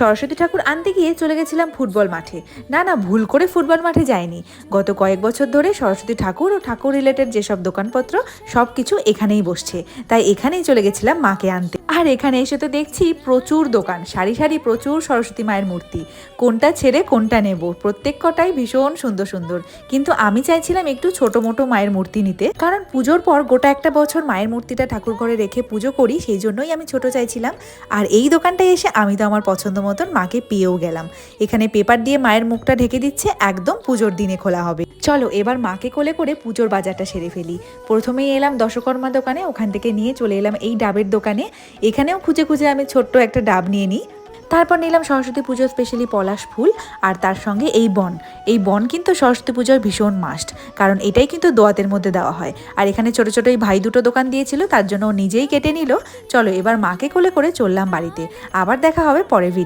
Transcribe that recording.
সরস্বতী ঠাকুর আনতে গিয়ে চলে গেছিলাম ফুটবল মাঠে। না না, ভুল করে ফুটবল মাঠে যাইনি। গত কয়েক বছর ধরে সরস্বতী ঠাকুর ও ঠাকুর রিলেটেড যেসব দোকানপত্র সব কিছু এখানেই বসছে, তাই এখানেই চলে গেছিলাম মাকে আনতে। আর এখানে এসে তো দেখছি প্রচুর দোকান, সারি সারি প্রচুর সরস্বতী মায়ের মূর্তি। কোনটা ছেড়ে কোনটা নেব, প্রত্যেক কটাই ভীষণ সুন্দর সুন্দর। কিন্তু আমি চাইছিলাম একটু ছোট মোটো মায়ের মূর্তি নিতে, কারণ পুজোর পর গোটা একটা বছর মায়ের মূর্তিটা ঠাকুর ঘরে রেখে পুজো করি, সেই জন্যই আমি ছোট চাইছিলাম। আর এই দোকানটায় এসে আমি তো আমার পছন্দ মতন মাকে পেয়েও গেলাম। এখানে পেপার দিয়ে মায়ের মুখটা ঢেকে দিচ্ছে, একদম পুজোর দিনে খোলা হবে। চলো এবার মাকে কোলে করে পুজোর বাজারটা সেরে ফেলি। প্রথমেই এলাম দশকর্মা দোকানে, ওখান থেকে নিয়ে চলে এলাম এই ডাবের দোকানে। এখানেও খুঁজে খুঁজে আমি ছোট্ট একটা ডাব নিয়ে নিই। তারপর নিলাম সরস্বতী পুজোর স্পেশালি পলাশ ফুল, আর তার সঙ্গে এই বন কিন্তু সরস্বতী পুজোর ভীষণ মাস্ট, কারণ এটাই কিন্তু দোয়াতের মধ্যে দেওয়া হয়। আর এখানে ছোট ছোট এই ভাই দুটো দোকান দিয়েছিল, তার জন্য ও নিজেই কেটে নিল। চলো এবার মাকে কোলে করে চললাম বাড়িতে। আবার দেখা হবে পরের ভিডিও।